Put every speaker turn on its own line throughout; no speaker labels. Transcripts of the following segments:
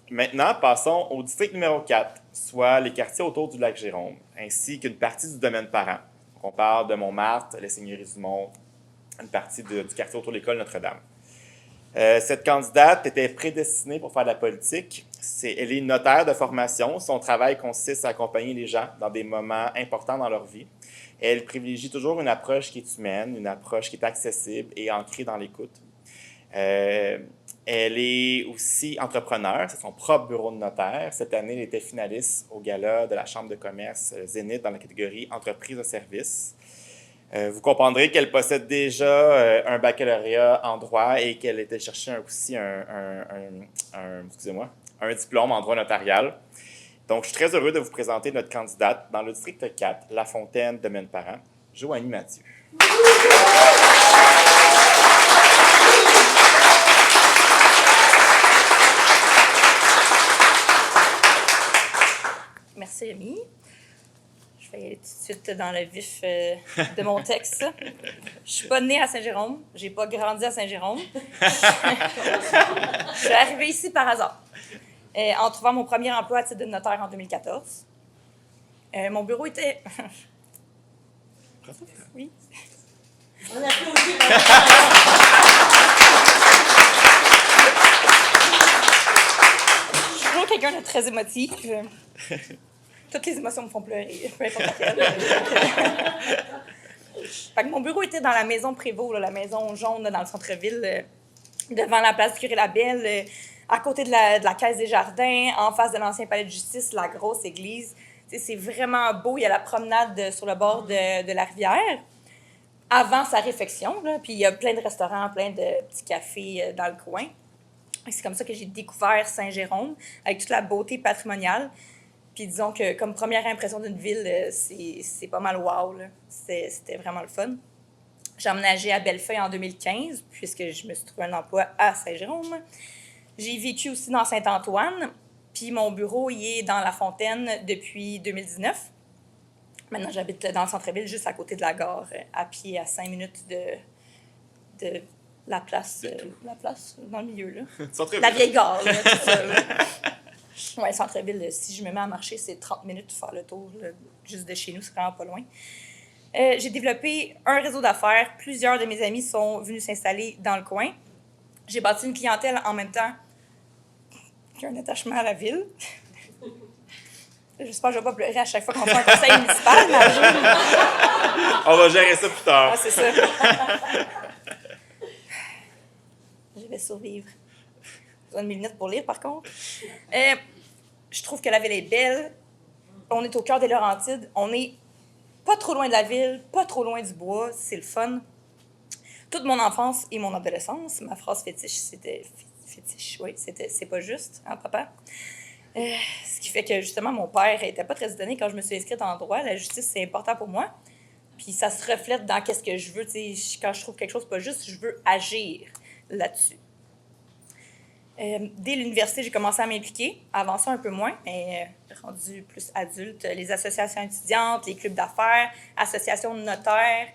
Maintenant, passons au district numéro 4, soit les quartiers autour du lac Jérôme, ainsi qu'une partie du domaine parent. Donc, on parle de Montmartre, les Seigneuries du Monde, une partie du quartier autour de l'école Notre-Dame. Cette candidate était prédestinée pour faire de la politique. Elle est notaire de formation. Son travail consiste à accompagner les gens dans des moments importants dans leur vie. Elle privilégie toujours une approche qui est humaine, une approche qui est accessible et ancrée dans l'écoute. Elle est aussi entrepreneur, c'est son propre bureau de notaire. Cette année, elle était finaliste au gala de la Chambre de commerce Zénith dans la catégorie Entreprise de service. Vous comprendrez qu'elle possède déjà un baccalauréat en droit et qu'elle était chercher aussi un diplôme en droit notarial. Donc, je suis très heureux de vous présenter notre candidate dans le district 4, La Fontaine, domaine parent, Joanie Mathieu.
Merci, Rémi. Je vais aller tout de suite dans le vif de mon texte. Je suis pas née à Saint-Jérôme. J'ai pas grandi à Saint-Jérôme. Je suis arrivée ici par hasard, en trouvant mon premier emploi à titre de notaire en 2014. Mon bureau était... Oui.
On applaudit.
Je suis toujours quelqu'un de très émotif. Toutes les émotions me font pleurer, peu importe laquelle. Fait que mon bureau était dans la maison Prévost, là, la maison jaune là, dans le centre-ville, devant la place du Curé-Labelle, à côté de la Caisse des Jardins, en face de l'ancien palais de justice, la grosse église. T'sais, c'est vraiment beau. Il y a la promenade sur le bord de la rivière, avant sa réfection. Là, puis il y a plein de restaurants, plein de petits cafés dans le coin. Et c'est comme ça que j'ai découvert Saint-Jérôme, avec toute la beauté patrimoniale. Puis disons que comme première impression d'une ville, c'est pas mal wow. Là. C'était vraiment le fun. J'ai emménagé à Bellefeuille en 2015, puisque je me suis trouvé un emploi à Saint-Jérôme. J'ai vécu aussi dans Saint-Antoine, puis mon bureau y est dans La Fontaine depuis 2019. Maintenant, j'habite dans le centre-ville, juste à côté de la gare, à pied, à 5 minutes de la place, dans le milieu, là. La vieille gare, là, tout ça. Oui, centre-ville, si je me mets à marcher, c'est 30 minutes pour faire le tour, là, juste de chez nous, c'est vraiment pas loin. J'ai développé un réseau d'affaires. Plusieurs de mes amis sont venus s'installer dans le coin. J'ai bâti une clientèle en même temps qu'un attachement à la ville. J'espère que je ne vais pas pleurer à chaque fois qu'on fait un conseil municipal.
On va gérer ça plus tard.
Ah, c'est ça. Je vais survivre. Besoin de mes lunettes pour lire, par contre. Je trouve que la ville est belle. On est au cœur des Laurentides. On est pas trop loin de la ville, pas trop loin du bois. C'est le fun. Toute mon enfance et mon adolescence, ma phrase fétiche, c'était... Fétiche, oui, c'est pas juste, hein, papa? Ce qui fait que, justement, mon père n'était pas très étonné quand je me suis inscrite en droit. La justice, c'est important pour moi. Puis ça se reflète dans qu'est-ce que je veux. Quand je trouve quelque chose pas juste, je veux agir là-dessus. Dès l'université, j'ai commencé à m'impliquer. Avant ça, un peu moins, mais rendu plus adulte. Les associations étudiantes, les clubs d'affaires, associations de notaires,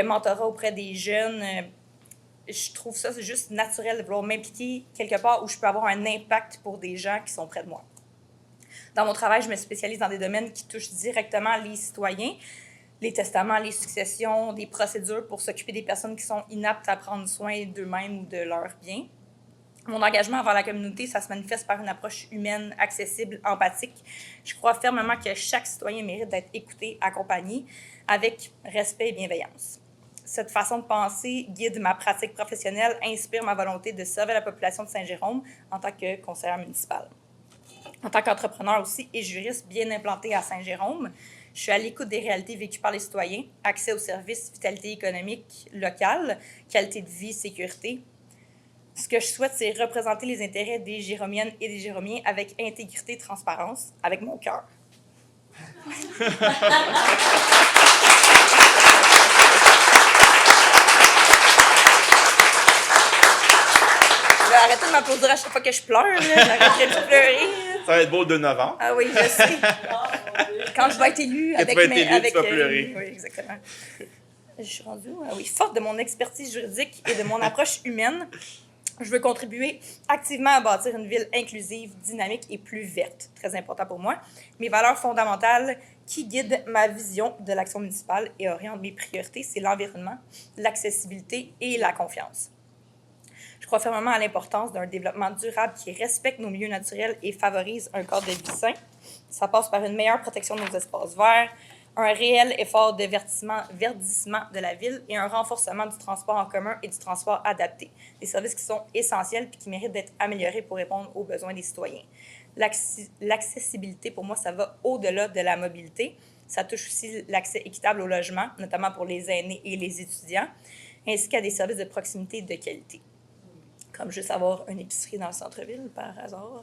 mentorat auprès des jeunes. Je trouve ça juste naturel de vouloir m'impliquer quelque part où je peux avoir un impact pour des gens qui sont près de moi. Dans mon travail, je me spécialise dans des domaines qui touchent directement les citoyens, les testaments, les successions, des procédures pour s'occuper des personnes qui sont inaptes à prendre soin d'eux-mêmes ou de leurs biens. Mon engagement envers la communauté, ça se manifeste par une approche humaine, accessible, empathique. Je crois fermement que chaque citoyen mérite d'être écouté, accompagné, avec respect et bienveillance. Cette façon de penser guide ma pratique professionnelle, inspire ma volonté de servir la population de Saint-Jérôme en tant que conseillère municipale. En tant qu'entrepreneur aussi et juriste bien implanté à Saint-Jérôme, je suis à l'écoute des réalités vécues par les citoyens, accès aux services, vitalité économique locale, qualité de vie, sécurité. Ce que je souhaite, c'est représenter les intérêts des Jéromiennes et des Jéromiens avec intégrité et transparence, avec mon cœur. Arrêtez de m'applaudir à chaque fois que je pleure. J'arrêterai de pleurer.
Ça va être beau le 2 novembre.
Ah oui, je sais. Quand je vais être élue avec...
Tu vas pleurer.
Oui, exactement. Je suis rendue, forte de mon expertise juridique et de mon approche humaine. Je veux contribuer activement à bâtir une ville inclusive, dynamique et plus verte. Très important pour moi. Mes valeurs fondamentales qui guident ma vision de l'action municipale et orientent mes priorités, c'est l'environnement, l'accessibilité et la confiance. Je crois fermement à l'importance d'un développement durable qui respecte nos milieux naturels et favorise un cadre de vie sain. Ça passe par une meilleure protection de nos espaces verts, un réel effort de verdissement de la ville et un renforcement du transport en commun et du transport adapté. Des services qui sont essentiels et qui méritent d'être améliorés pour répondre aux besoins des citoyens. L'accessibilité, pour moi, ça va au-delà de la mobilité. Ça touche aussi l'accès équitable au logement, notamment pour les aînés et les étudiants, ainsi qu'à des services de proximité de qualité. Comme juste avoir une épicerie dans le centre-ville, par hasard.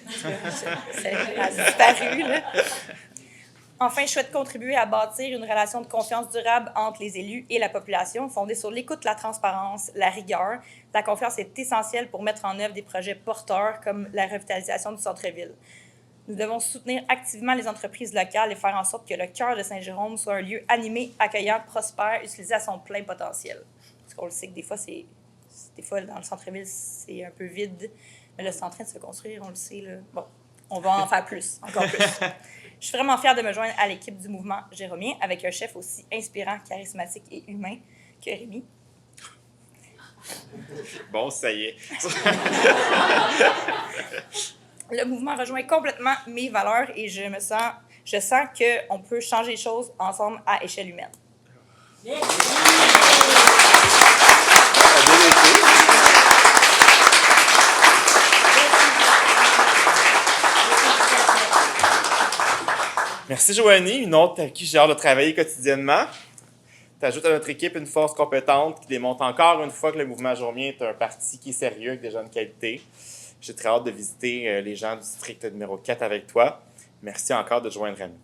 Ça a disparu, là. Enfin, je souhaite contribuer à bâtir une relation de confiance durable entre les élus et la population, fondée sur l'écoute, la transparence, la rigueur. La confiance est essentielle pour mettre en œuvre des projets porteurs comme la revitalisation du centre-ville. Nous devons soutenir activement les entreprises locales et faire en sorte que le cœur de Saint-Jérôme soit un lieu animé, accueillant, prospère, utilisé à son plein potentiel. Parce qu'on le sait que des fois dans le centre-ville, c'est un peu vide, mais là, c'est en train de se construire, on le sait. Là. Bon, on va en faire plus, encore plus. Je suis vraiment fière de me joindre à l'équipe du mouvement Jérômien avec un chef aussi inspirant, charismatique et humain que Rémi.
Bon, ça y est.
Le mouvement rejoint complètement mes valeurs et je sens qu'on peut changer les choses ensemble à échelle humaine.
Merci, Joanie, une autre avec qui j'ai hâte de travailler quotidiennement. Tu ajoutes à notre équipe une force compétente qui démontre encore une fois que le mouvement Jérômien est un parti qui est sérieux avec des gens de qualité. J'ai très hâte de visiter les gens du district numéro 4 avec toi. Merci encore de te joindre à nous.